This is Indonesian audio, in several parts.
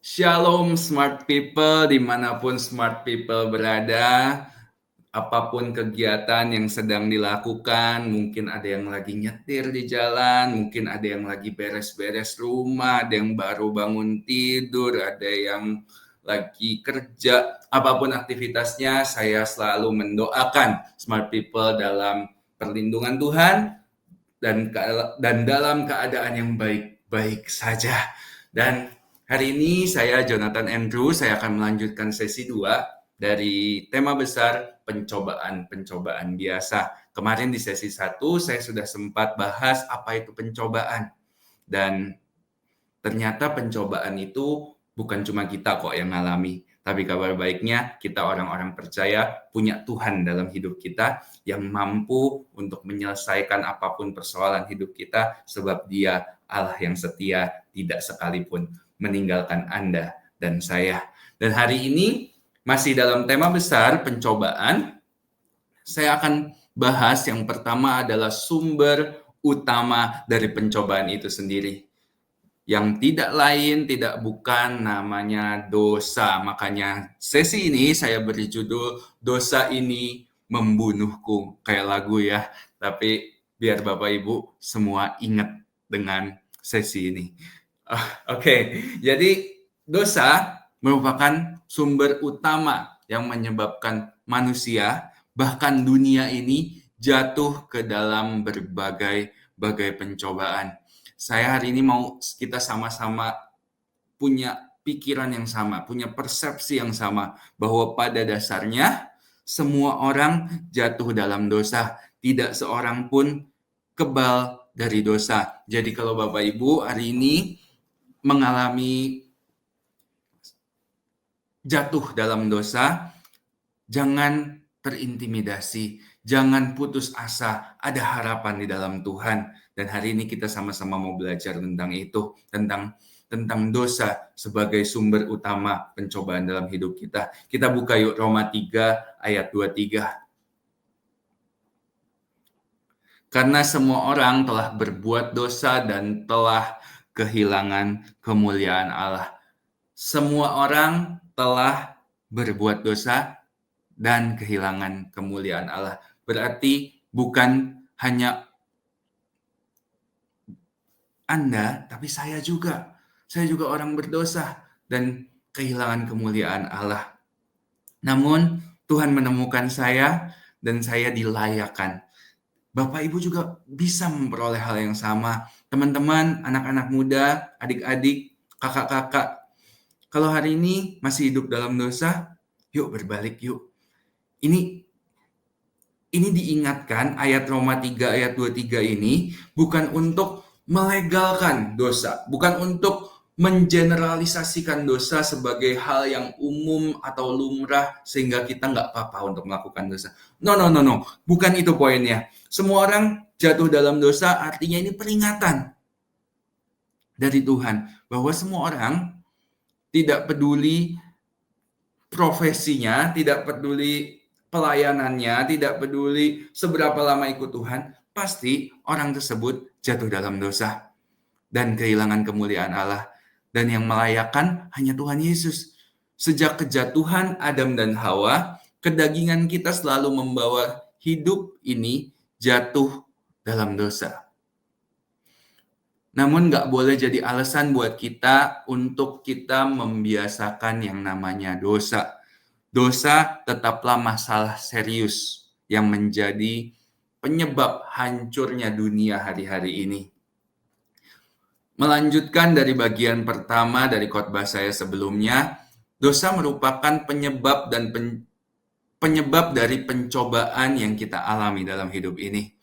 Shalom smart people, dimanapun smart people berada, apapun kegiatan yang sedang dilakukan, mungkin ada yang lagi nyetir di jalan, mungkin ada yang lagi beres-beres rumah, ada yang baru bangun tidur, ada yang lagi kerja, apapun aktivitasnya, saya selalu mendoakan smart people dalam perlindungan Tuhan dan dalam keadaan yang baik-baik saja. Dan hari ini saya Jonathan Andrew, saya akan melanjutkan sesi 2 dari tema besar pencobaan biasa. Kemarin di sesi 1 saya sudah sempat bahas apa itu pencobaan. Dan ternyata pencobaan itu bukan cuma kita kok yang ngalami. Tapi kabar baiknya kita orang-orang percaya punya Tuhan dalam hidup kita yang mampu untuk menyelesaikan apapun persoalan hidup kita sebab Dia Allah yang setia tidak sekalipun meninggalkan Anda dan saya. Dan hari ini masih dalam tema besar pencobaan, saya akan bahas yang pertama adalah sumber utama dari pencobaan itu sendiri. Yang tidak lain, tidak bukan namanya dosa. Makanya sesi ini saya beri judul Dosa Ini Membunuhku. Kayak lagu ya. Tapi biar Bapak Ibu semua ingat dengan sesi ini. Oke, jadi dosa merupakan sumber utama yang menyebabkan manusia, bahkan dunia ini jatuh ke dalam berbagai pencobaan. Saya hari ini mau kita sama-sama punya pikiran yang sama, punya persepsi yang sama, bahwa pada dasarnya semua orang jatuh dalam dosa. Tidak seorang pun kebal dari dosa. Jadi kalau Bapak Ibu hari ini mengalami jatuh dalam dosa, jangan terintimidasi, jangan putus asa, ada harapan di dalam Tuhan. Dan hari ini kita sama-sama mau belajar tentang itu, tentang dosa sebagai sumber utama pencobaan dalam hidup kita. Kita buka yuk Roma 3 ayat 23. Karena semua orang telah berbuat dosa dan telah kehilangan kemuliaan Allah. Semua orang telah berbuat dosa dan kehilangan kemuliaan Allah. Berarti bukan hanya Anda, tapi saya juga. Saya juga orang berdosa dan kehilangan kemuliaan Allah. Namun Tuhan menemukan saya dan saya dilayakkan. Bapak Ibu juga bisa memperoleh hal yang sama. Teman-teman, anak-anak muda, adik-adik, kakak-kakak, kalau hari ini masih hidup dalam dosa, yuk berbalik yuk. Ini diingatkan ayat Roma 3 ayat 23 ini bukan untuk melegalkan dosa, bukan untuk mengeneralisasikan dosa sebagai hal yang umum atau lumrah sehingga kita nggak apa-apa untuk melakukan dosa. No, bukan itu poinnya. Semua orang jatuh dalam dosa artinya ini peringatan dari Tuhan bahwa semua orang tidak peduli profesinya, tidak peduli pelayanannya, tidak peduli seberapa lama ikut Tuhan, pasti orang tersebut jatuh dalam dosa dan kehilangan kemuliaan Allah. Dan yang melayakkan hanya Tuhan Yesus. Sejak kejatuhan Adam dan Hawa, kedagingan kita selalu membawa hidup ini jatuh dalam dosa. Namun nggak boleh jadi alasan buat kita untuk kita membiasakan yang namanya dosa. Dosa tetaplah masalah serius yang menjadi penyebab hancurnya dunia hari-hari ini. Melanjutkan dari bagian pertama dari khotbah saya sebelumnya, dosa merupakan penyebab dari pencobaan yang kita alami dalam hidup ini.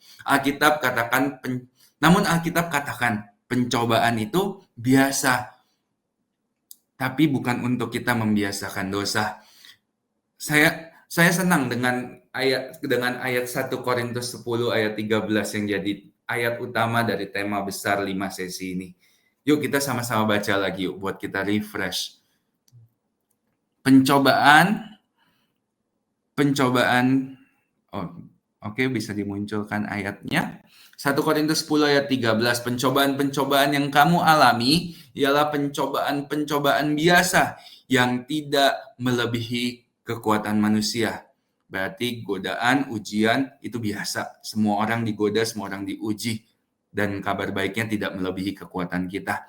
Namun Alkitab katakan pencobaan itu biasa, tapi bukan untuk kita membiasakan dosa. Saya senang dengan ayat 1 Korintus 10 ayat 13 yang jadi ayat utama dari tema besar 5 sesi ini. Yuk kita sama-sama baca lagi yuk buat kita refresh. Pencobaan. Oke, bisa dimunculkan ayatnya. 1 Korintus 10 ayat 13, pencobaan-pencobaan yang kamu alami, ialah pencobaan-pencobaan biasa yang tidak melebihi kekuatan manusia. Berarti godaan, ujian itu biasa. Semua orang digoda, semua orang diuji. Dan kabar baiknya tidak melebihi kekuatan kita.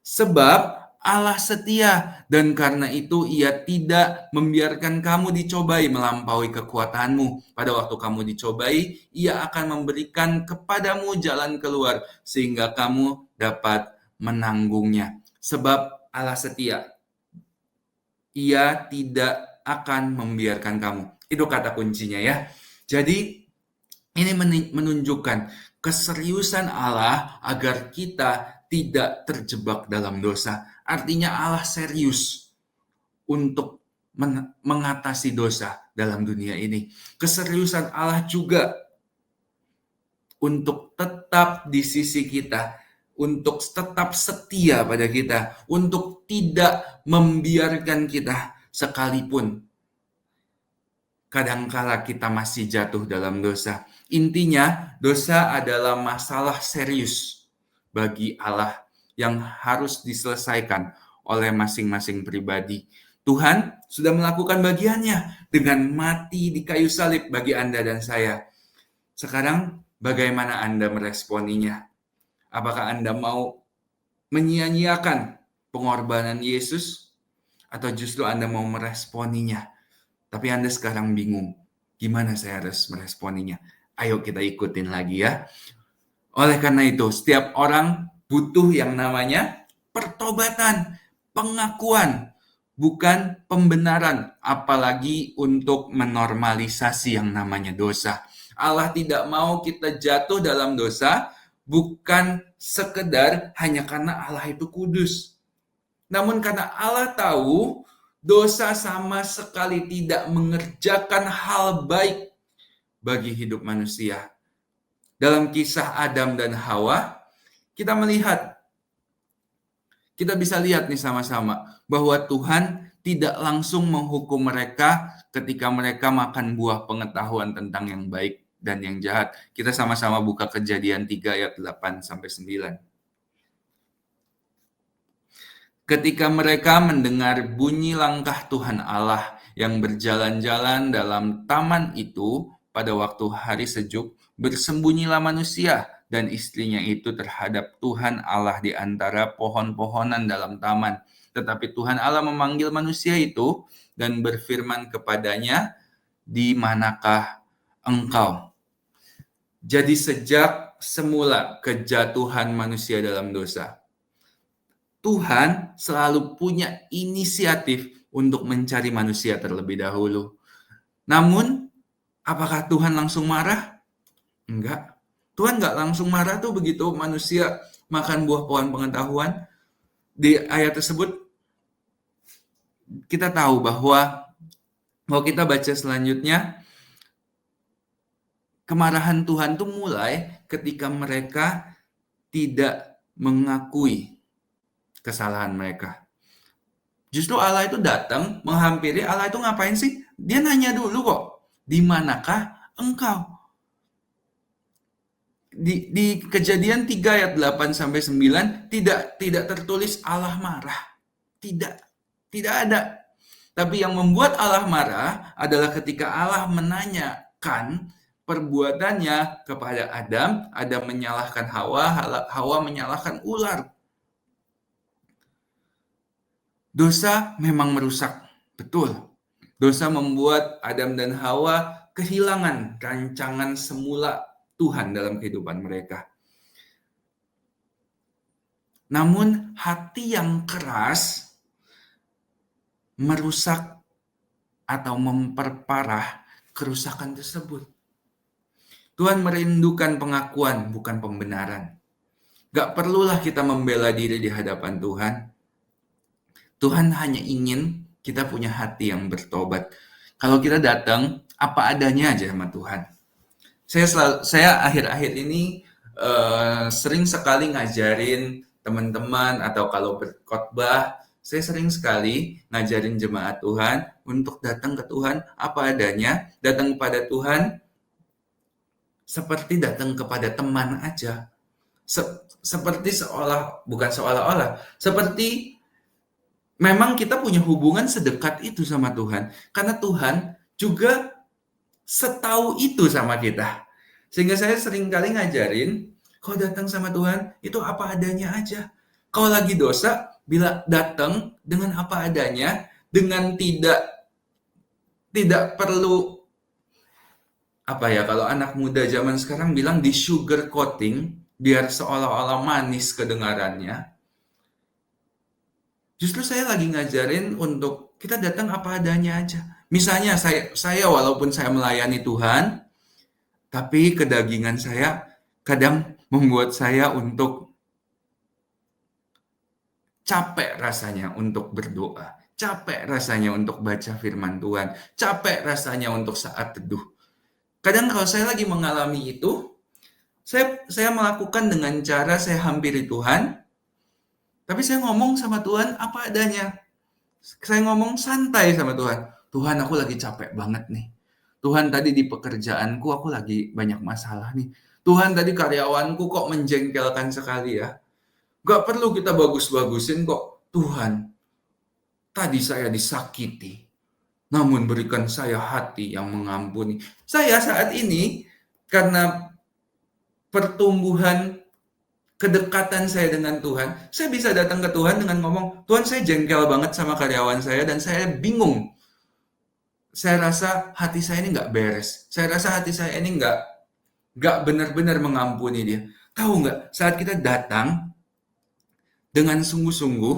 Sebab Allah setia dan karena itu ia tidak membiarkan kamu dicobai melampaui kekuatanmu. Pada waktu kamu dicobai, ia akan memberikan kepadamu jalan keluar sehingga kamu dapat menanggungnya. Sebab Allah setia. Ia tidak akan membiarkan kamu. Itu kata kuncinya ya. Jadi ini menunjukkan keseriusan Allah agar kita tidak terjebak dalam dosa. Artinya Allah serius untuk mengatasi dosa dalam dunia ini. Keseriusan Allah juga untuk tetap di sisi kita, untuk tetap setia pada kita, untuk tidak membiarkan kita sekalipun kadangkala kita masih jatuh dalam dosa. Intinya, dosa adalah masalah serius bagi Allah yang harus diselesaikan oleh masing-masing pribadi. Tuhan sudah melakukan bagiannya dengan mati di kayu salib bagi Anda dan saya. Sekarang, bagaimana Anda meresponinya? Apakah Anda mau menyia-nyiakan pengorbanan Yesus? Atau justru Anda mau meresponinya? Tapi Anda sekarang bingung, gimana saya harus meresponinya? Ayo kita ikutin lagi ya. Oleh karena itu, setiap orang butuh yang namanya pertobatan, pengakuan, bukan pembenaran, apalagi untuk menormalisasi yang namanya dosa. Allah tidak mau kita jatuh dalam dosa, bukan sekedar hanya karena Allah itu kudus. Namun karena Allah tahu dosa sama sekali tidak mengerjakan hal baik bagi hidup manusia. Dalam kisah Adam dan Hawa, kita bisa lihat nih sama-sama bahwa Tuhan tidak langsung menghukum mereka ketika mereka makan buah pengetahuan tentang yang baik dan yang jahat. Kita sama-sama buka Kejadian 3 ayat 8-9. Ketika mereka mendengar bunyi langkah Tuhan Allah yang berjalan-jalan dalam taman itu, pada waktu hari sejuk, bersembunyilah manusia dan istrinya itu terhadap Tuhan Allah di antara pohon-pohonan dalam taman. Tetapi Tuhan Allah memanggil manusia itu dan berfirman kepadanya, "Di manakah engkau?" Jadi sejak semula kejatuhan manusia dalam dosa, Tuhan selalu punya inisiatif untuk mencari manusia terlebih dahulu. Namun, apakah Tuhan langsung marah? Enggak. Tuhan enggak langsung marah tuh begitu manusia makan buah pohon pengetahuan. Di ayat tersebut, kita tahu bahwa kalau kita baca selanjutnya, kemarahan Tuhan tuh mulai ketika mereka tidak mengakui kesalahan mereka. Justru Allah itu datang, menghampiri. Allah itu ngapain sih? Dia nanya dulu kok, di manakah engkau? Di Kejadian 3 ayat 8-9 tidak tertulis Allah marah. Tidak ada. Tapi yang membuat Allah marah adalah ketika Allah menanyakan perbuatannya kepada Adam, Adam menyalahkan Hawa, Hawa menyalahkan ular. Dosa memang merusak, betul. Dosa membuat Adam dan Hawa kehilangan rancangan semula Tuhan dalam kehidupan mereka. Namun hati yang keras merusak atau memperparah kerusakan tersebut. Tuhan merindukan pengakuan, bukan pembenaran. Gak perlulah kita membela diri di hadapan Tuhan. Tuhan hanya ingin kita punya hati yang bertobat. Kalau kita datang apa adanya aja sama Tuhan. Saya akhir-akhir ini sering sekali ngajarin teman-teman atau kalau berkhotbah, saya sering sekali ngajarin jemaat Tuhan untuk datang ke Tuhan apa adanya, datang kepada Tuhan seperti datang kepada teman aja. Seperti bukan seolah-olah, seperti memang kita punya hubungan sedekat itu sama Tuhan. Karena Tuhan juga setahu itu sama kita. Sehingga saya sering kali ngajarin, kalau datang sama Tuhan, itu apa adanya aja. Kalau lagi dosa, bila datang dengan apa adanya, dengan tidak perlu, apa ya, kalau anak muda zaman sekarang bilang di sugar coating, biar seolah-olah manis kedengarannya. Justru saya lagi ngajarin untuk kita datang apa adanya aja. Misalnya saya walaupun saya melayani Tuhan, tapi kedagingan saya kadang membuat saya untuk capek rasanya untuk berdoa, capek rasanya untuk baca firman Tuhan, capek rasanya untuk saat teduh. Kadang kalau saya lagi mengalami itu, saya melakukan dengan cara saya hampiri Tuhan, tapi saya ngomong sama Tuhan apa adanya. Saya ngomong santai sama Tuhan. Tuhan, aku lagi capek banget nih. Tuhan, tadi di pekerjaanku aku lagi banyak masalah nih. Tuhan, tadi karyawanku kok menjengkelkan sekali ya. Gak perlu kita bagus-bagusin kok. Tuhan, tadi saya disakiti. Namun berikan saya hati yang mengampuni. Saya saat ini, karena pertumbuhan kedekatan saya dengan Tuhan, saya bisa datang ke Tuhan dengan ngomong, Tuhan, saya jengkel banget sama karyawan saya dan saya bingung. Saya rasa hati saya ini nggak beres. Saya rasa hati saya ini nggak benar-benar mengampuni dia. Tahu nggak, saat kita datang dengan sungguh-sungguh,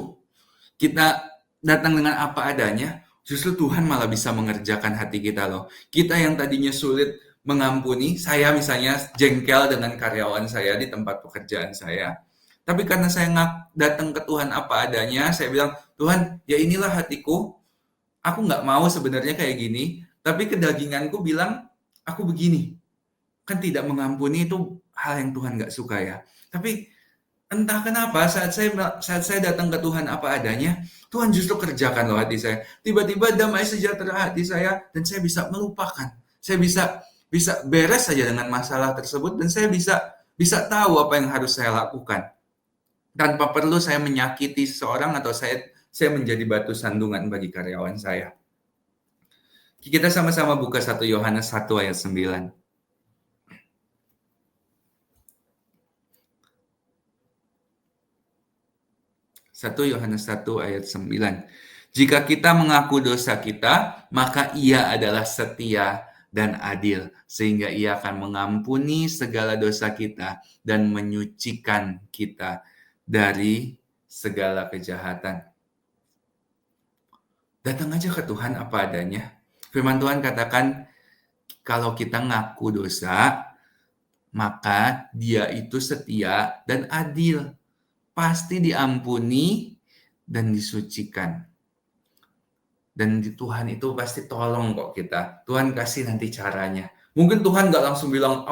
kita datang dengan apa adanya, justru Tuhan malah bisa mengerjakan hati kita loh. Kita yang tadinya sulit mengampuni, saya misalnya jengkel dengan karyawan saya di tempat pekerjaan saya. Tapi karena saya datang ke Tuhan apa adanya, saya bilang, Tuhan, ya inilah hatiku, aku nggak mau sebenarnya kayak gini, tapi kedaginganku bilang, aku begini. Kan tidak mengampuni itu hal yang Tuhan nggak suka ya. Tapi entah kenapa saat saya datang ke Tuhan apa adanya, Tuhan justru kerjakan loh hati saya. Tiba-tiba damai sejahtera hati saya dan saya bisa melupakan. Saya bisa beres saja dengan masalah tersebut dan saya bisa tahu apa yang harus saya lakukan. Tanpa perlu saya menyakiti seseorang atau saya menjadi batu sandungan bagi karyawan saya. Kita sama-sama buka 1 Yohanes 1 ayat 9. 1 Yohanes 1 ayat 9. Jika kita mengaku dosa kita, maka Ia adalah setia dan adil, sehingga Ia akan mengampuni segala dosa kita dan menyucikan kita dari segala kejahatan. Datang aja ke Tuhan apa adanya. Firman Tuhan katakan, kalau kita ngaku dosa, maka Dia itu setia dan adil. Pasti diampuni dan disucikan. Dan Tuhan itu pasti tolong kok kita. Tuhan kasih nanti caranya. Mungkin Tuhan nggak langsung bilang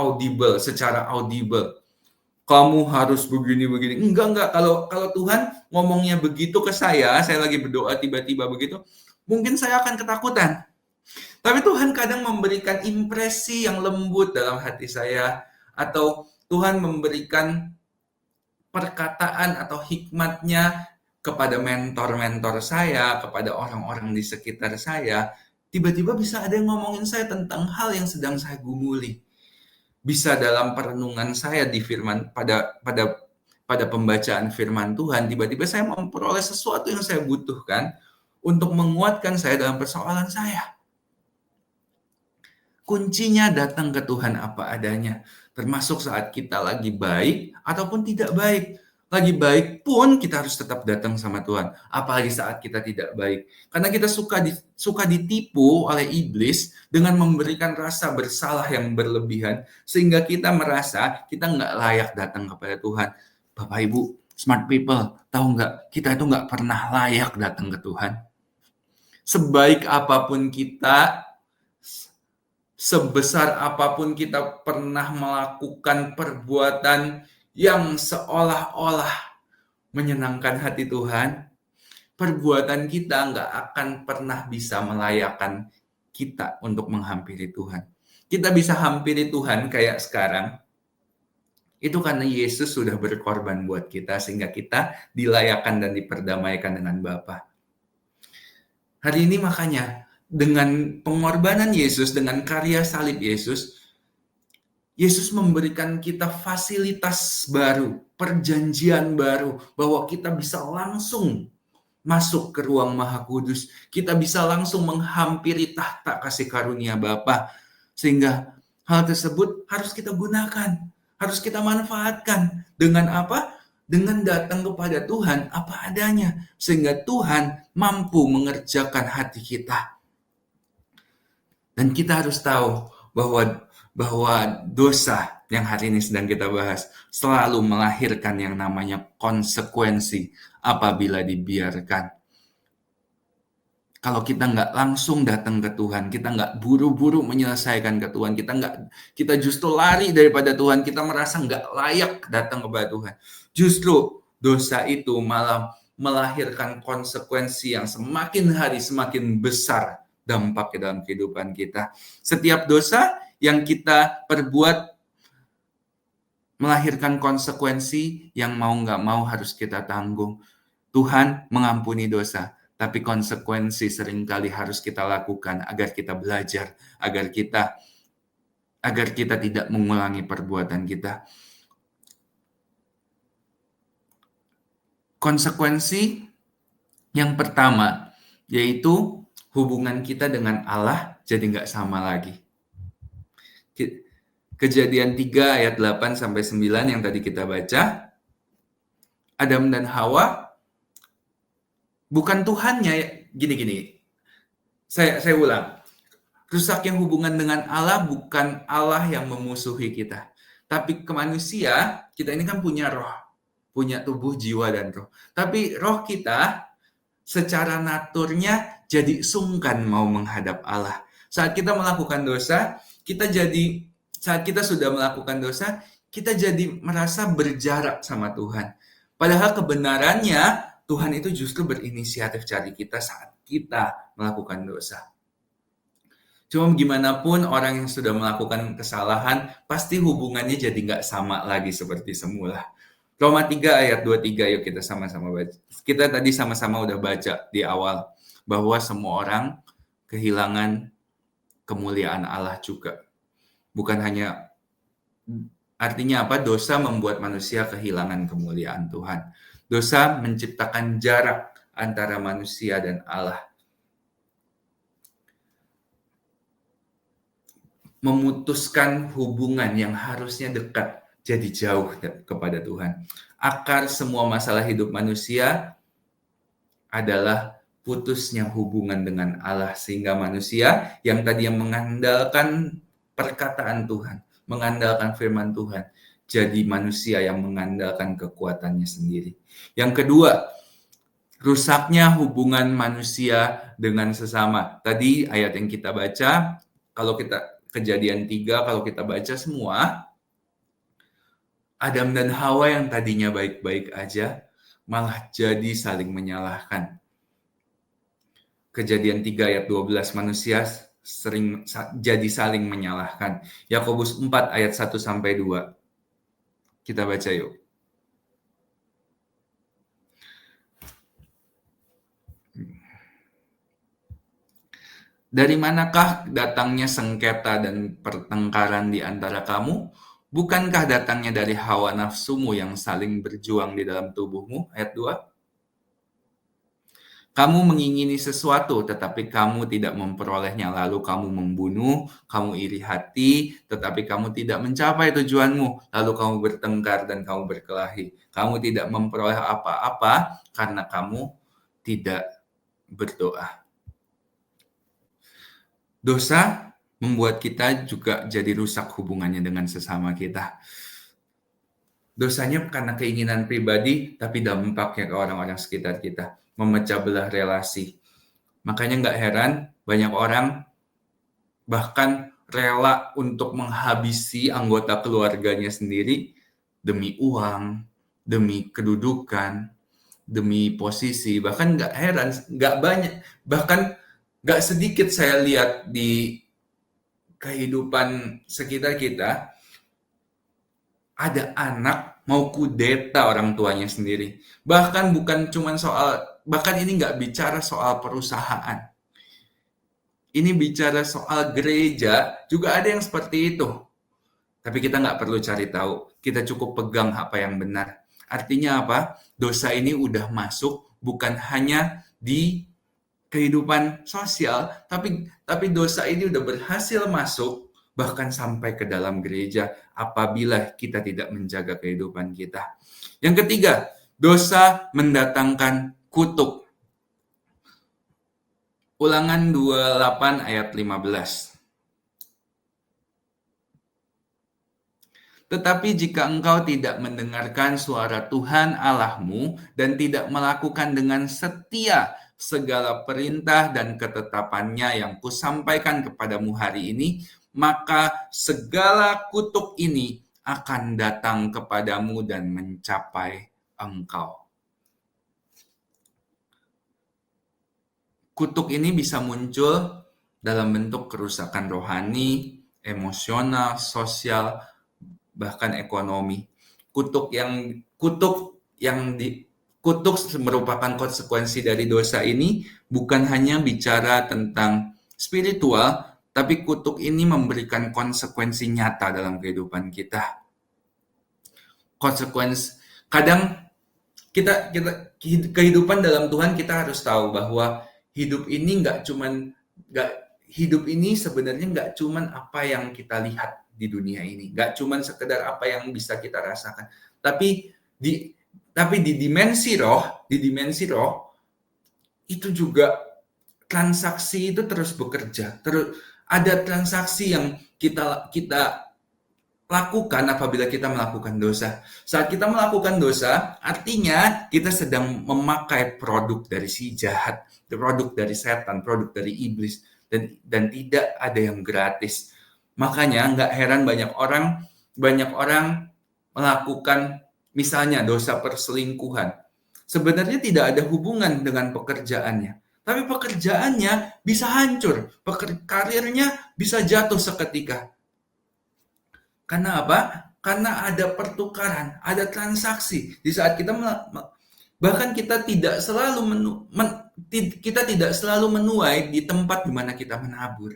secara audible. Kamu harus begini-begini. Enggak. Kalau Tuhan ngomongnya begitu ke saya lagi berdoa tiba-tiba begitu, mungkin saya akan ketakutan. Tapi Tuhan kadang memberikan impresi yang lembut dalam hati saya. Atau Tuhan memberikan perkataan atau hikmatnya kepada mentor-mentor saya, kepada orang-orang di sekitar saya, tiba-tiba bisa ada yang ngomongin saya tentang hal yang sedang saya gumuli. Bisa dalam perenungan saya di firman pada pembacaan firman Tuhan, tiba-tiba saya memperoleh sesuatu yang saya butuhkan untuk menguatkan saya dalam persoalan saya. Kuncinya datang ke Tuhan apa adanya. Termasuk saat kita lagi baik ataupun tidak baik. Lagi baik pun kita harus tetap datang sama Tuhan. Apalagi saat kita tidak baik. Karena kita suka ditipu oleh iblis dengan memberikan rasa bersalah yang berlebihan. Sehingga kita merasa kita nggak layak datang kepada Tuhan. Bapak Ibu, smart people, tahu nggak? Kita itu nggak pernah layak datang ke Tuhan. Sebaik apapun kita, sebesar apapun kita pernah melakukan perbuatan yang seolah-olah menyenangkan hati Tuhan, perbuatan kita nggak akan pernah bisa melayakkan kita untuk menghampiri Tuhan. Kita bisa hampiri Tuhan kayak sekarang, Itu karena Yesus sudah berkorban buat kita sehingga kita dilayakkan dan diperdamaikan dengan Bapa. Hari ini makanya dengan pengorbanan Yesus, dengan karya salib Yesus, Yesus memberikan kita fasilitas baru, perjanjian baru, bahwa kita bisa langsung masuk ke ruang Maha Kudus. Kita bisa langsung menghampiri tahta kasih karunia Bapa. Sehingga hal tersebut harus kita gunakan, harus kita manfaatkan. Dengan apa? Dengan datang kepada Tuhan apa adanya. Sehingga Tuhan mampu mengerjakan hati kita. Dan kita harus tahu bahwa dosa yang hari ini sedang kita bahas selalu melahirkan yang namanya konsekuensi apabila dibiarkan. Kalau kita nggak langsung datang ke Tuhan, kita nggak buru-buru menyelesaikan ke Tuhan, kita justru lari daripada Tuhan, kita merasa nggak layak datang kepada Tuhan. Justru dosa itu malah melahirkan konsekuensi yang semakin hari semakin besar dampaknya dalam kehidupan kita. Setiap dosa yang kita perbuat melahirkan konsekuensi yang mau nggak mau harus kita tanggung. Tuhan mengampuni dosa, tapi konsekuensi seringkali harus kita lakukan agar kita belajar, agar kita tidak mengulangi perbuatan kita. Konsekuensi yang pertama, yaitu hubungan kita dengan Allah jadi nggak sama lagi. Kejadian 3 ayat 8 sampai 9 yang tadi kita baca, Adam dan Hawa bukan Tuhannya, gini. Saya ulang. Rusaknya hubungan dengan Allah bukan Allah yang memusuhi kita. Tapi ke manusia, kita ini kan punya roh. Punya tubuh, jiwa, dan roh. Tapi roh kita secara naturnya jadi sungkan mau menghadap Allah. Saat kita melakukan dosa, saat kita sudah melakukan dosa, kita jadi merasa berjarak sama Tuhan. Padahal kebenarannya, Tuhan itu justru berinisiatif cari kita saat kita melakukan dosa. Cuma gimana pun orang yang sudah melakukan kesalahan, pasti hubungannya jadi nggak sama lagi seperti semula. Roma 3 ayat 23, yuk kita sama-sama baca. Kita tadi sama-sama udah baca di awal, bahwa semua orang kehilangan kemuliaan Allah juga. Bukan hanya, artinya apa? Dosa membuat manusia kehilangan kemuliaan Tuhan. Dosa menciptakan jarak antara manusia dan Allah. Memutuskan hubungan yang harusnya dekat jadi jauh kepada Tuhan. Akar semua masalah hidup manusia adalah putusnya hubungan dengan Allah, sehingga manusia yang tadinya mengandalkan perkataan Tuhan, mengandalkan firman Tuhan, jadi manusia yang mengandalkan kekuatannya sendiri. Yang kedua, rusaknya hubungan manusia dengan sesama. Tadi ayat yang kita baca, kalau kita Kejadian 3, kalau kita baca semua, Adam dan Hawa yang tadinya baik-baik aja, malah jadi saling menyalahkan. Kejadian 3 ayat 12, manusia sering jadi saling menyalahkan. Yakobus 4 ayat 1 sampai 2. Kita baca yuk. Dari manakah datangnya sengketa dan pertengkaran di antara kamu? Bukankah datangnya dari hawa nafsumu yang saling berjuang di dalam tubuhmu? Ayat 2. Kamu mengingini sesuatu, tetapi kamu tidak memperolehnya. Lalu kamu membunuh, kamu iri hati, tetapi kamu tidak mencapai tujuanmu. Lalu kamu bertengkar dan kamu berkelahi. Kamu tidak memperoleh apa-apa karena kamu tidak berdoa. Dosa membuat kita juga jadi rusak hubungannya dengan sesama kita. Dosanya karena keinginan pribadi, tapi dampaknya ke orang-orang sekitar kita. Memecah belah relasi. Makanya nggak heran banyak orang bahkan rela untuk menghabisi anggota keluarganya sendiri demi uang, demi kedudukan, demi posisi. Bahkan nggak heran, nggak banyak, bahkan nggak sedikit saya lihat di kehidupan sekitar kita, ada anak mau kudeta orang tuanya sendiri. Bahkan bukan cuma bahkan ini nggak bicara soal perusahaan. Ini bicara soal gereja, juga ada yang seperti itu. Tapi kita nggak perlu cari tahu. Kita cukup pegang apa yang benar. Artinya apa? Dosa ini udah masuk bukan hanya di kehidupan sosial, tapi dosa ini udah berhasil masuk bahkan sampai ke dalam gereja apabila kita tidak menjaga kehidupan kita. Yang ketiga, dosa mendatangkan kutuk. Ulangan 28 ayat 15. Tetapi jika engkau tidak mendengarkan suara Tuhan Allahmu dan tidak melakukan dengan setia segala perintah dan ketetapannya yang kusampaikan kepadamu hari ini, maka segala kutuk ini akan datang kepadamu dan mencapai engkau. Kutuk ini bisa muncul dalam bentuk kerusakan rohani, emosional, sosial, bahkan ekonomi. Kutuk merupakan konsekuensi dari dosa ini bukan hanya bicara tentang spiritual, tapi kutuk ini memberikan konsekuensi nyata dalam kehidupan kita. Kadang kita kehidupan dalam Tuhan, kita harus tahu bahwa hidup ini sebenarnya nggak cuman apa yang kita lihat di dunia ini, nggak cuman sekedar apa yang bisa kita rasakan, tapi di dimensi roh itu juga transaksi itu terus bekerja, terus ada transaksi yang kita lakukan apabila kita melakukan dosa. Saat kita melakukan dosa, artinya kita sedang memakai produk dari si jahat, produk dari setan, produk dari iblis, dan tidak ada yang gratis. Makanya nggak heran banyak orang melakukan misalnya dosa perselingkuhan. Sebenarnya tidak ada hubungan dengan pekerjaannya, tapi pekerjaannya bisa hancur, karirnya bisa jatuh seketika. Karena apa? Karena ada pertukaran, ada transaksi. Di saat kita bahkan kita tidak selalu menuai di tempat di mana kita menabur.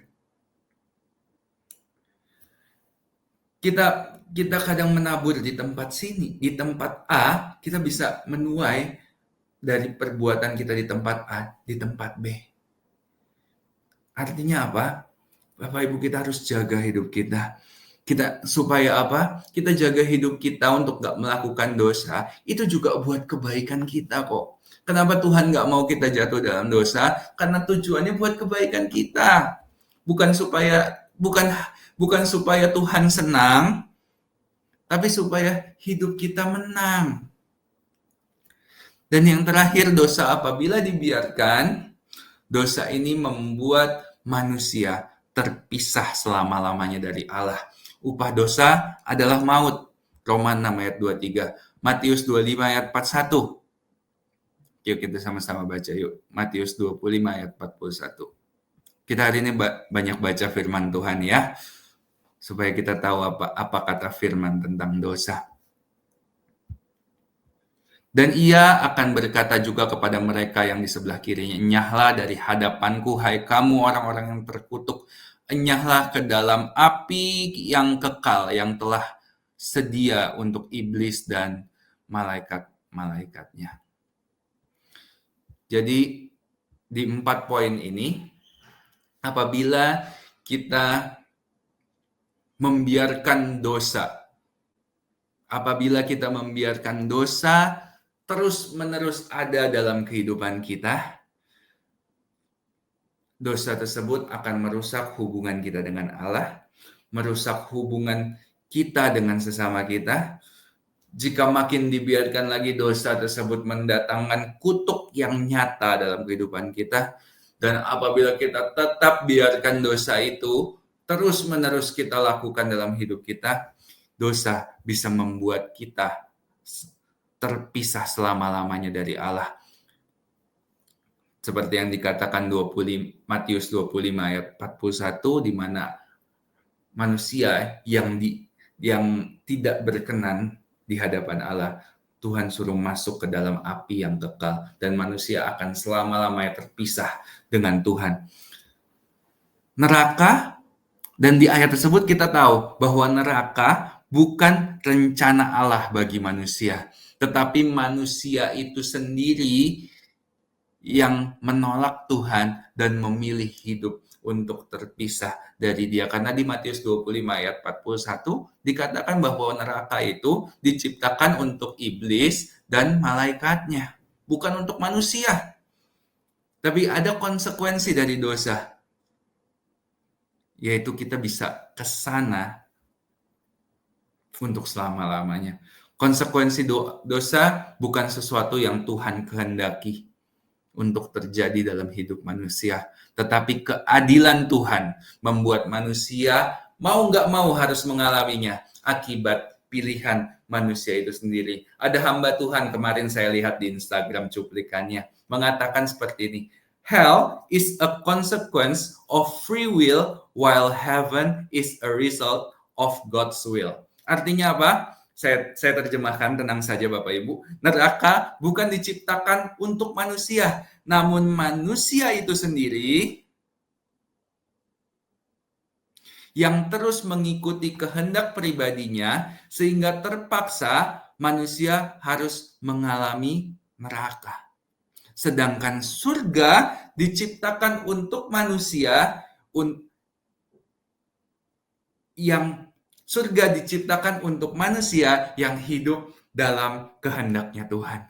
Kita kadang menabur di tempat sini, di tempat A, kita bisa menuai dari perbuatan kita di tempat A, di tempat B. Artinya apa? Bapak Ibu, kita harus jaga hidup kita. Supaya apa? Kita jaga hidup kita untuk gak melakukan dosa. Itu juga buat kebaikan kita kok. Kenapa Tuhan gak mau kita jatuh dalam dosa? Karena tujuannya buat kebaikan kita. Bukan supaya Tuhan senang, tapi supaya hidup kita menang. Dan yang terakhir, dosa apabila dibiarkan, dosa ini membuat manusia terpisah selama-lamanya dari Allah. Upah dosa adalah maut. Roma 6 ayat 23. Matius 25 ayat 41. Yuk kita sama-sama baca yuk. Matius 25 ayat 41. Kita hari ini banyak baca firman Tuhan ya. Supaya kita tahu apa kata firman tentang dosa. Dan ia akan berkata juga kepada mereka yang di sebelah kirinya, enyahlah dari hadapanku, hai kamu orang-orang yang terkutuk, enyahlah ke dalam api yang kekal yang telah sedia untuk iblis dan malaikat-malaikatnya. Jadi di 4 poin ini, apabila kita membiarkan dosa terus-menerus ada dalam kehidupan kita, dosa tersebut akan merusak hubungan kita dengan Allah, merusak hubungan kita dengan sesama kita. Jika makin dibiarkan lagi, dosa tersebut mendatangkan kutuk yang nyata dalam kehidupan kita. Dan apabila kita tetap biarkan dosa itu terus-menerus kita lakukan dalam hidup kita, dosa bisa membuat kita terpisah selama-lamanya dari Allah. Seperti yang dikatakan Matius 25 ayat 41, di mana manusia yang yang tidak berkenan di hadapan Allah, Tuhan suruh masuk ke dalam api yang kekal dan manusia akan selama-lamanya terpisah dengan Tuhan. Neraka, dan di ayat tersebut kita tahu bahwa neraka bukan rencana Allah bagi manusia, tetapi manusia itu sendiri yang menolak Tuhan dan memilih hidup untuk terpisah dari Dia. Karena di Matius 25 ayat 41 dikatakan bahwa neraka itu diciptakan untuk iblis dan malaikatnya, bukan untuk manusia. Tapi ada konsekuensi dari dosa, yaitu kita bisa ke sana untuk selama-lamanya. Konsekuensi dosa bukan sesuatu yang Tuhan kehendaki untuk terjadi dalam hidup manusia. Tetapi keadilan Tuhan membuat manusia mau nggak mau harus mengalaminya akibat pilihan manusia itu sendiri. Ada hamba Tuhan kemarin saya lihat di Instagram cuplikannya mengatakan seperti ini. Hell is a consequence of free will while heaven is a result of God's will. Artinya apa? Saya terjemahkan, tenang saja Bapak Ibu. Neraka bukan diciptakan untuk manusia, namun manusia itu sendiri yang terus mengikuti kehendak pribadinya sehingga terpaksa manusia harus mengalami neraka. Sedangkan surga diciptakan untuk manusia yang hidup dalam kehendaknya Tuhan.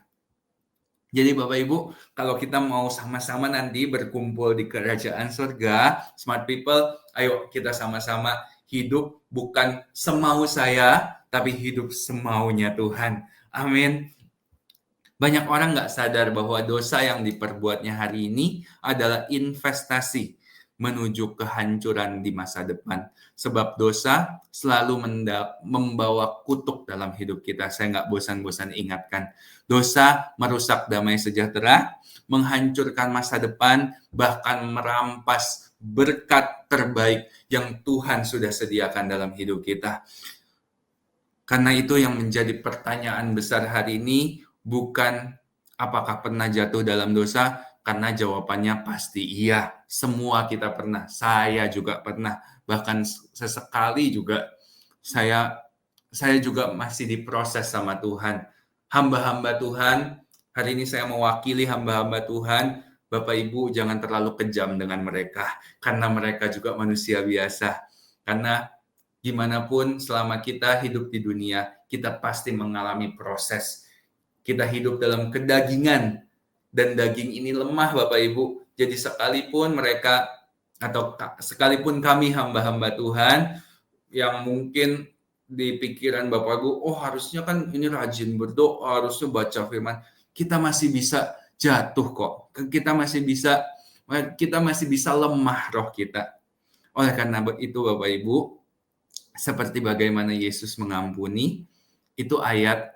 Jadi Bapak Ibu, kalau kita mau sama-sama nanti berkumpul di kerajaan surga, smart people, ayo kita sama-sama hidup bukan semau saya, tapi hidup semaunya Tuhan. Amin. Banyak orang nggak sadar bahwa dosa yang diperbuatnya hari ini adalah investasi menuju kehancuran di masa depan. Sebab dosa selalu membawa kutuk dalam hidup kita. Saya nggak bosan-bosan ingatkan. Dosa merusak damai sejahtera, menghancurkan masa depan, bahkan merampas berkat terbaik yang Tuhan sudah sediakan dalam hidup kita. Karena itu yang menjadi pertanyaan besar hari ini, bukan apakah pernah jatuh dalam dosa, karena jawabannya pasti iya. Semua kita pernah, saya juga pernah. Bahkan sesekali juga saya juga masih diproses sama Tuhan. Hamba-hamba Tuhan, hari ini saya mewakili hamba-hamba Tuhan. Bapak Ibu jangan terlalu kejam dengan mereka, karena mereka juga manusia biasa. Karena gimana pun selama kita hidup di dunia, kita pasti mengalami proses. Kita hidup dalam kedagingan, dan daging ini lemah Bapak Ibu. Jadi sekalipun mereka atau sekalipun kami hamba-hamba Tuhan yang mungkin di pikiran Bapak Ibu, oh harusnya kan ini rajin berdoa, harusnya baca firman, kita masih bisa jatuh kok. Kita masih bisa lemah roh kita. Oleh karena itu Bapak Ibu, seperti bagaimana Yesus mengampuni, itu ayat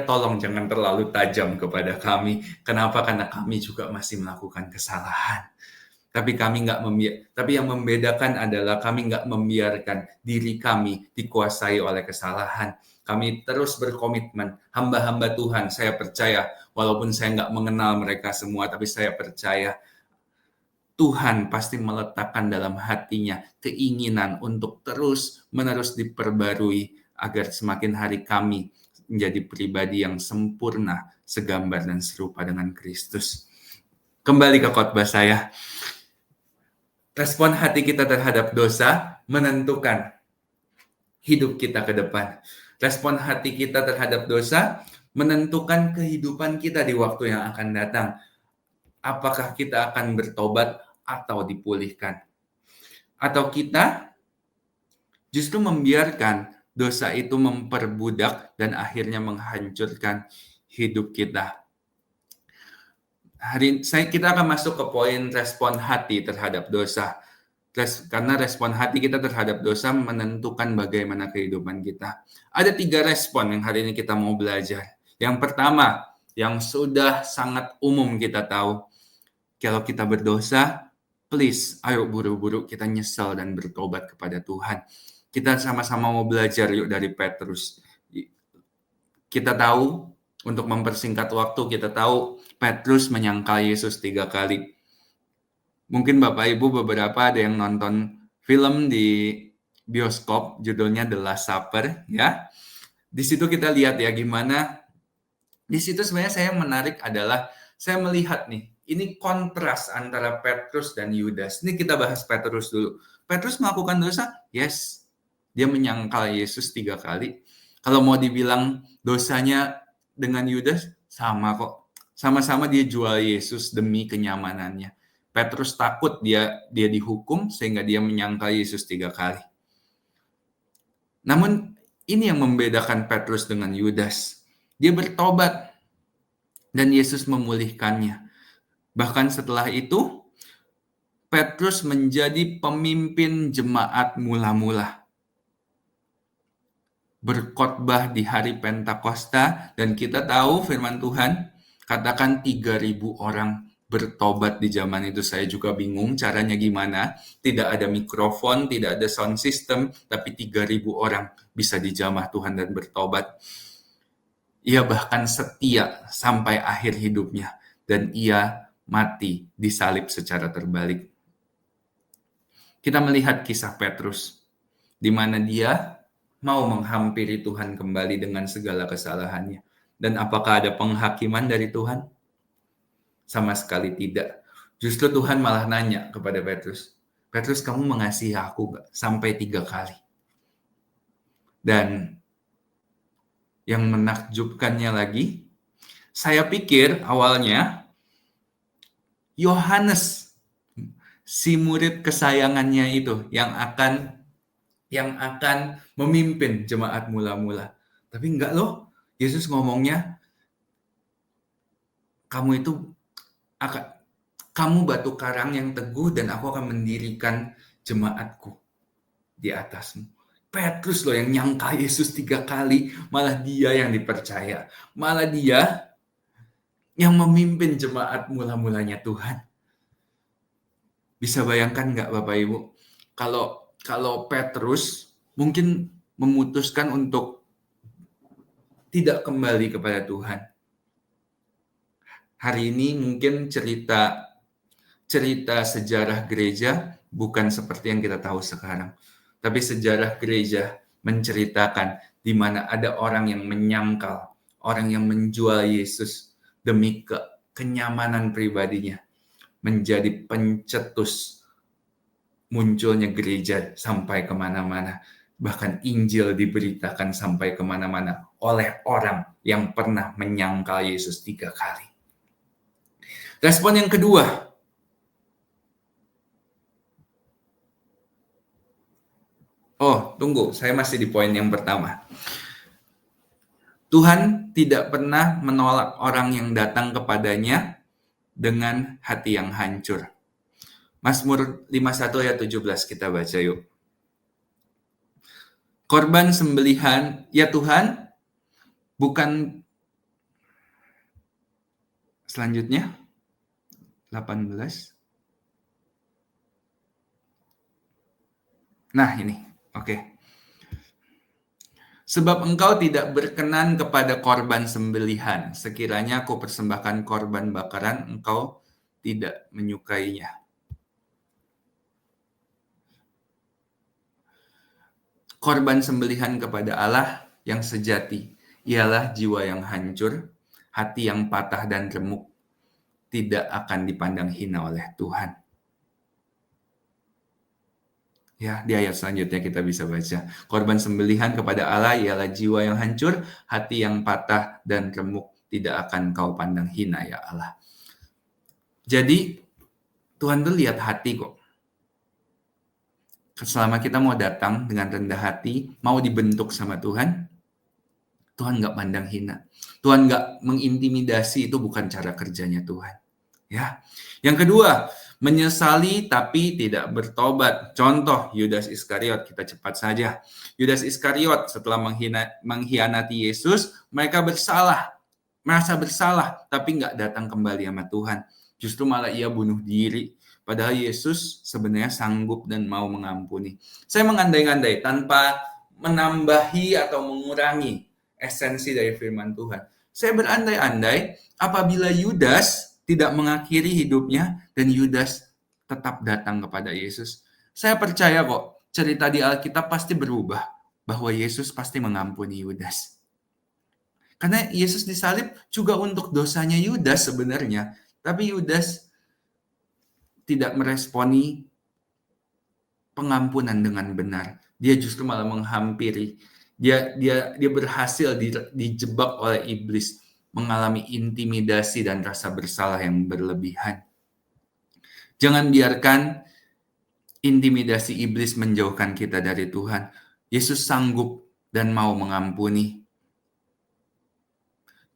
tolong jangan terlalu tajam kepada kami. Kenapa? Karena kami juga masih melakukan kesalahan. Tapi yang membedakan adalah kami nggak membiarkan diri kami dikuasai oleh kesalahan. Kami terus berkomitmen, hamba-hamba Tuhan, saya percaya, walaupun saya nggak mengenal mereka semua, tapi saya percaya Tuhan pasti meletakkan dalam hatinya keinginan untuk terus-menerus diperbarui agar semakin hari kami menjadi pribadi yang sempurna, segambar dan serupa dengan Kristus. Kembali ke khotbah saya. Respon hati kita terhadap dosa menentukan hidup kita ke depan. Respon hati kita terhadap dosa menentukan kehidupan kita di waktu yang akan datang. Apakah kita akan bertobat atau dipulihkan? Atau kita justru membiarkan dosa itu memperbudak dan akhirnya menghancurkan hidup kita. Kita akan masuk ke poin respon hati terhadap dosa. Karena respon hati kita terhadap dosa menentukan bagaimana kehidupan kita. Ada 3 respon yang hari ini kita mau belajar. Yang pertama, yang sudah sangat umum kita tahu, kalau kita berdosa, please, ayo buru-buru kita nyesal dan bertobat kepada Tuhan. Kita sama-sama mau belajar yuk dari Petrus. Kita tahu, untuk mempersingkat waktu, kita tahu Petrus menyangkal Yesus 3 kali. Mungkin Bapak Ibu beberapa ada yang nonton film di bioskop, judulnya The Last Supper, ya. Di situ kita lihat ya gimana, di situ sebenarnya saya menarik adalah, saya melihat nih, ini kontras antara Petrus dan Yudas. Ini kita bahas Petrus dulu. Petrus melakukan dosa? Yes. Dia menyangkal Yesus 3 kali. Kalau mau dibilang dosanya dengan Yudas, sama kok. Sama-sama dia jual Yesus demi kenyamanannya. Petrus takut dia dihukum sehingga dia menyangkal Yesus 3 kali. Namun ini yang membedakan Petrus dengan Yudas. Dia bertobat dan Yesus memulihkannya. Bahkan setelah itu, Petrus menjadi pemimpin jemaat mula-mula. Berkhotbah di hari Pentakosta, dan kita tahu firman Tuhan katakan 3.000 orang bertobat di zaman itu. Saya juga bingung caranya gimana. Tidak ada mikrofon, tidak ada sound system, tapi 3.000 orang bisa dijamah Tuhan dan bertobat. Ia bahkan setia sampai akhir hidupnya, dan ia mati disalib secara terbalik. Kita melihat kisah Petrus, di mana dia mau menghampiri Tuhan kembali dengan segala kesalahannya. Dan apakah ada penghakiman dari Tuhan? Sama sekali tidak. Justru Tuhan malah nanya kepada Petrus, Petrus, kamu mengasihi aku gak? Sampai 3 kali. Dan yang menakjubkannya lagi, saya pikir awalnya Yohanes, si murid kesayangannya itu, yang akan memimpin jemaat mula-mula. Tapi enggak loh, Yesus ngomongnya, kamu batu karang yang teguh dan aku akan mendirikan jemaatku di atasmu. Petrus loh yang nyangka Yesus 3 kali, malah dia yang dipercaya. Malah dia yang memimpin jemaat mula-mulanya Tuhan. Bisa bayangkan nggak Bapak Ibu? Kalau Petrus mungkin memutuskan untuk tidak kembali kepada Tuhan. Hari ini mungkin cerita sejarah gereja bukan seperti yang kita tahu sekarang. Tapi sejarah gereja menceritakan di mana ada orang yang menyangkal, orang yang menjual Yesus demi kenyamanan pribadinya, menjadi pencetus munculnya gereja sampai kemana-mana. Bahkan Injil diberitakan sampai kemana-mana oleh orang yang pernah menyangkal Yesus 3 kali. Respon yang kedua, tunggu, saya masih di poin yang pertama. Tuhan tidak pernah menolak orang yang datang kepadanya dengan hati yang hancur. Mazmur 51 ayat 17 kita baca yuk. Korban sembelihan, ya Tuhan, bukan selanjutnya 18. Nah ini, oke. Sebab engkau tidak berkenan kepada korban sembelihan. Sekiranya aku persembahkan korban bakaran, engkau tidak menyukainya. Korban sembelihan kepada Allah yang sejati ialah jiwa yang hancur, hati yang patah dan remuk, tidak akan dipandang hina oleh Tuhan. Ya, di ayat selanjutnya kita bisa baca. Korban sembelihan kepada Allah ialah jiwa yang hancur, hati yang patah dan remuk, tidak akan kau pandang hina ya Allah. Jadi, Tuhan tuh lihat hati kok. Selama kita mau datang dengan rendah hati, mau dibentuk sama Tuhan, Tuhan nggak pandang hina. Tuhan nggak mengintimidasi, itu bukan cara kerjanya Tuhan. Ya. Yang kedua, menyesali tapi tidak bertobat. Contoh Yudas Iskariot, kita cepat saja. Yudas Iskariot setelah mengkhianati Yesus, mereka merasa bersalah, tapi nggak datang kembali sama Tuhan. Justru malah ia bunuh diri. Padahal Yesus sebenarnya sanggup dan mau mengampuni. Saya mengandai-andai tanpa menambahi atau mengurangi esensi dari firman Tuhan. Saya berandai-andai apabila Yudas tidak mengakhiri hidupnya dan Yudas tetap datang kepada Yesus. Saya percaya kok cerita di Alkitab pasti berubah, bahwa Yesus pasti mengampuni Yudas. Karena Yesus disalib juga untuk dosanya Yudas sebenarnya, tapi Yudas tidak meresponi pengampunan dengan benar. Dia justru malah menghampiri. Dia berhasil dijebak oleh iblis, mengalami intimidasi dan rasa bersalah yang berlebihan. Jangan biarkan intimidasi iblis menjauhkan kita dari Tuhan. Yesus sanggup dan mau mengampuni.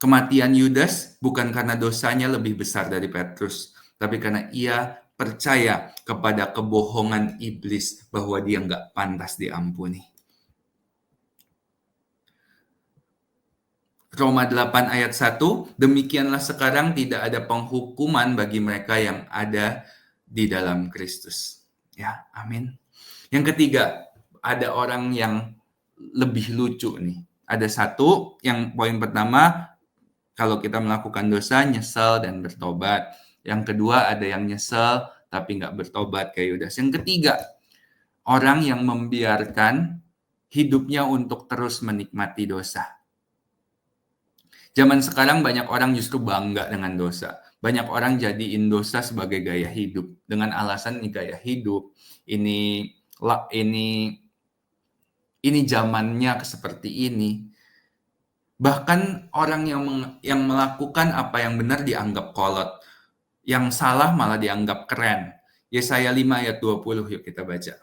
Kematian Yudas bukan karena dosanya lebih besar dari Petrus, tapi karena ia percaya kepada kebohongan iblis bahwa dia nggak pantas diampuni. Roma 8 ayat 1, demikianlah sekarang tidak ada penghukuman bagi mereka yang ada di dalam Kristus. Ya, amin. Yang ketiga, ada orang yang lebih lucu nih. Ada satu, yang poin pertama, kalau kita melakukan dosa, nyesel dan bertobat. Yang kedua, ada yang nyesel tapi nggak bertobat kayak Yudas. Yang ketiga, orang yang membiarkan hidupnya untuk terus menikmati dosa. Zaman sekarang banyak orang justru bangga dengan dosa. Banyak orang jadiin dosa sebagai gaya hidup. Dengan alasan ini gaya hidup, ini zamannya seperti ini. Bahkan orang yang melakukan apa yang benar dianggap kolot. Yang salah malah dianggap keren. Yesaya 5 ayat 20, yuk kita baca.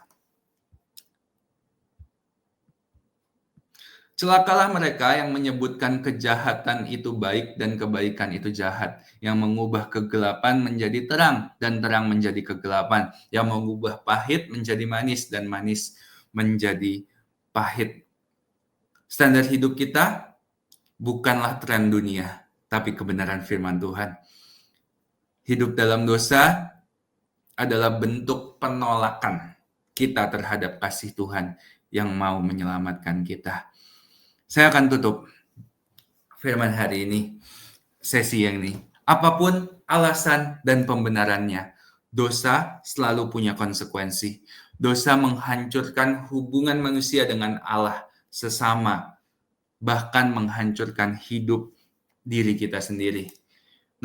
Celakalah mereka yang menyebutkan kejahatan itu baik dan kebaikan itu jahat. Yang mengubah kegelapan menjadi terang dan terang menjadi kegelapan. Yang mengubah pahit menjadi manis dan manis menjadi pahit. Standar hidup kita bukanlah tren dunia, tapi kebenaran firman Tuhan. Hidup dalam dosa adalah bentuk penolakan kita terhadap kasih Tuhan yang mau menyelamatkan kita. Saya akan tutup firman hari ini, sesi yang ini. Apapun alasan dan pembenarannya, dosa selalu punya konsekuensi. Dosa menghancurkan hubungan manusia dengan Allah, sesama, bahkan menghancurkan hidup diri kita sendiri.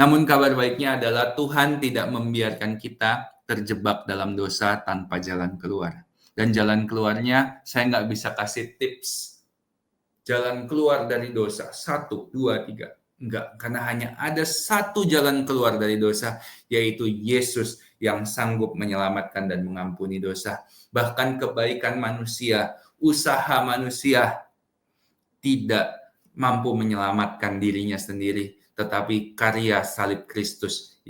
Namun kabar baiknya adalah Tuhan tidak membiarkan kita terjebak dalam dosa tanpa jalan keluar. Dan jalan keluarnya saya nggak bisa kasih tips. Jalan keluar dari dosa, 1, 2, 3. Enggak, karena hanya ada satu jalan keluar dari dosa, yaitu Yesus yang sanggup menyelamatkan dan mengampuni dosa. Bahkan kebaikan manusia, usaha manusia, tidak mampu menyelamatkan dirinya sendiri, tetapi karya salib Kristus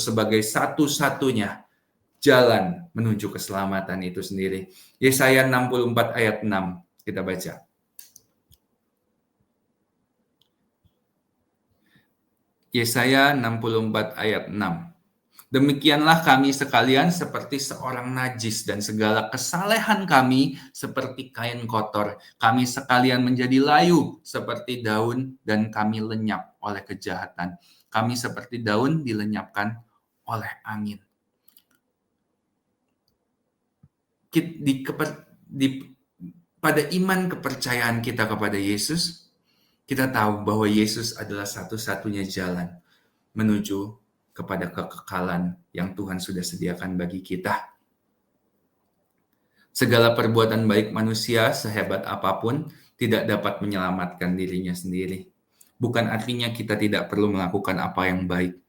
sebagai satu-satunya jalan menuju keselamatan itu sendiri. Yesaya 64 ayat 6 kita baca. Yesaya 64 ayat 6. Demikianlah kami sekalian seperti seorang najis dan segala kesalehan kami seperti kain kotor. Kami sekalian menjadi layu seperti daun dan kami lenyap oleh kejahatan. Kami seperti daun dilenyapkan oleh angin. Pada iman kepercayaan kita kepada Yesus, kita tahu bahwa Yesus adalah satu-satunya jalan menuju kepada kekekalan yang Tuhan sudah sediakan bagi kita. Segala perbuatan baik manusia sehebat apapun tidak dapat menyelamatkan dirinya sendiri. Bukan artinya kita tidak perlu melakukan apa yang baik.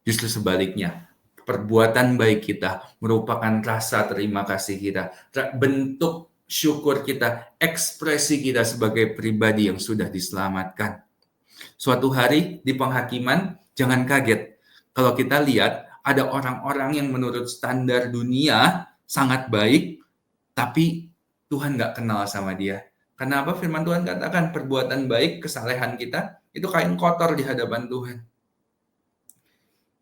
Justru sebaliknya, perbuatan baik kita merupakan rasa terima kasih kita, bentuk syukur kita, ekspresi kita sebagai pribadi yang sudah diselamatkan. Suatu hari di penghakiman, jangan kaget kalau kita lihat ada orang-orang yang menurut standar dunia sangat baik, tapi Tuhan nggak kenal sama dia. Kenapa firman Tuhan katakan perbuatan baik, kesalehan kita, itu kain kotor di hadapan Tuhan.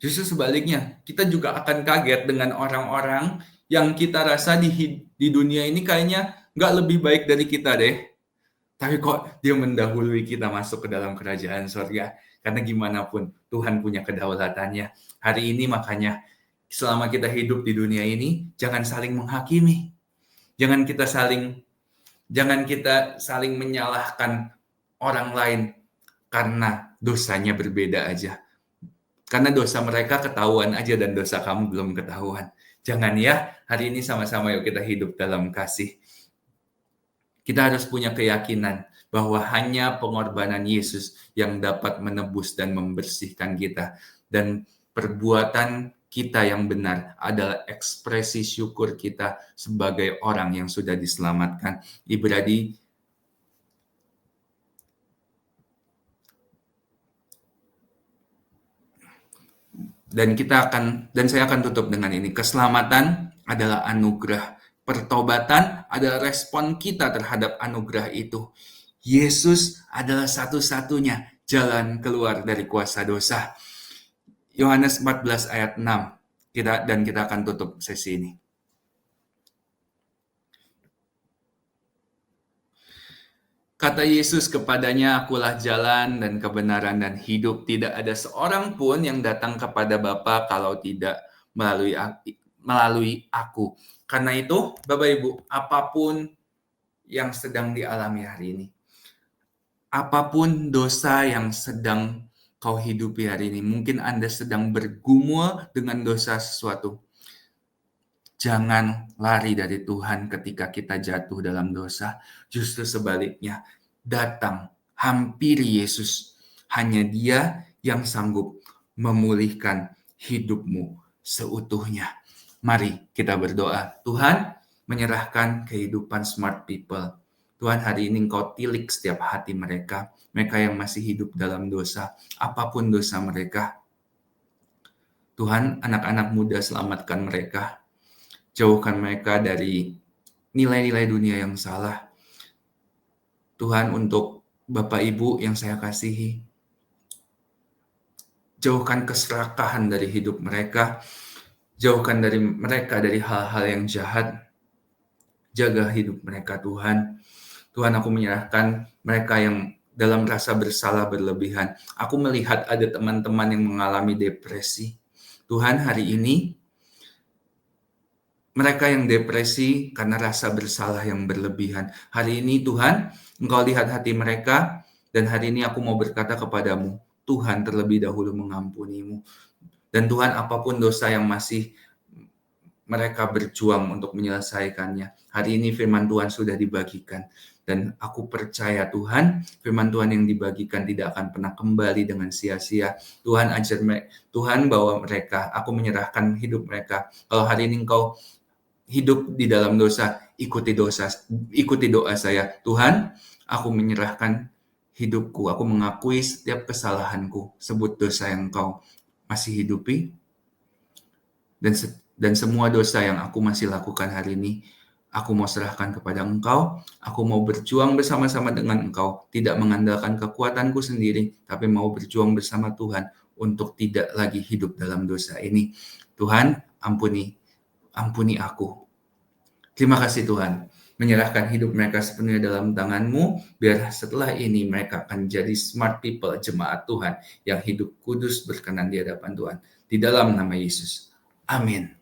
Justru sebaliknya, kita juga akan kaget dengan orang-orang yang kita rasa di dunia ini kayaknya nggak lebih baik dari kita deh. Tapi kok dia mendahului kita masuk ke dalam kerajaan surga. Karena gimana pun Tuhan punya kedaulatannya. Hari ini makanya selama kita hidup di dunia ini, jangan saling menghakimi. Jangan kita saling menyalahkan orang lain karena dosanya berbeda aja. Karena dosa mereka ketahuan aja dan dosa kamu belum ketahuan. Jangan ya, hari ini sama-sama yuk kita hidup dalam kasih. Kita harus punya keyakinan bahwa hanya pengorbanan Yesus yang dapat menebus dan membersihkan kita. Dan perbuatan kita yang benar adalah ekspresi syukur kita sebagai orang yang sudah diselamatkan. Dan saya akan tutup dengan ini. Keselamatan adalah anugerah. Pertobatan adalah respon kita terhadap anugerah itu. Yesus adalah satu-satunya jalan keluar dari kuasa dosa. Yohanes 14 ayat 6. Kita akan tutup sesi ini. Kata Yesus kepadanya, akulah jalan dan kebenaran dan hidup. Tidak ada seorang pun yang datang kepada Bapa kalau tidak melalui aku. Karena itu, Bapak Ibu, apapun yang sedang dialami hari ini, apapun dosa yang sedang kau hidupi hari ini, mungkin Anda sedang bergumul dengan dosa sesuatu. Jangan lari dari Tuhan ketika kita jatuh dalam dosa. Justru sebaliknya, datang, hampiri Yesus. Hanya Dia yang sanggup memulihkan hidupmu seutuhnya. Mari kita berdoa. Tuhan, menyerahkan kehidupan smart people. Tuhan, hari ini Engkau tilik setiap hati mereka. Mereka yang masih hidup dalam dosa. Apapun dosa mereka. Tuhan, anak-anak muda selamatkan mereka. Jauhkan mereka dari nilai-nilai dunia yang salah. Tuhan, untuk Bapak Ibu yang saya kasihi, jauhkan keserakahan dari hidup mereka. Jauhkan dari mereka dari hal-hal yang jahat. Jaga hidup mereka, Tuhan. Tuhan, aku menyerahkan mereka yang dalam rasa bersalah berlebihan. Aku melihat ada teman-teman yang mengalami depresi. Tuhan, hari ini mereka yang depresi karena rasa bersalah yang berlebihan. Hari ini Tuhan, Engkau lihat hati mereka, dan hari ini aku mau berkata kepadamu, Tuhan terlebih dahulu mengampunimu. Dan Tuhan, apapun dosa yang masih mereka berjuang untuk menyelesaikannya, hari ini firman Tuhan sudah dibagikan. Dan aku percaya Tuhan, firman Tuhan yang dibagikan tidak akan pernah kembali dengan sia-sia. Tuhan ajar mereka, Tuhan bawa mereka, aku menyerahkan hidup mereka. Kalau hari ini Engkau hidup di dalam dosa, ikuti doa saya. Tuhan, aku menyerahkan hidupku, aku mengakui setiap kesalahanku, sebut dosa yang Engkau masih hidupi, dan semua dosa yang aku masih lakukan hari ini, aku mau serahkan kepada Engkau. Aku mau berjuang bersama-sama dengan Engkau, tidak mengandalkan kekuatanku sendiri, tapi mau berjuang bersama Tuhan untuk tidak lagi hidup dalam dosa ini. Tuhan, ampuni aku. Terima kasih Tuhan, menyerahkan hidup mereka sepenuhnya dalam tangan-Mu, biar setelah ini mereka akan jadi smart people, jemaat Tuhan, yang hidup kudus berkenan di hadapan Tuhan. Di dalam nama Yesus. Amin.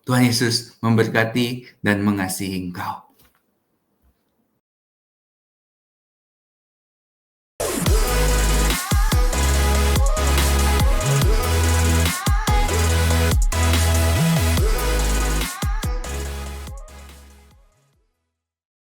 Tuhan Yesus memberkati dan mengasihi engkau.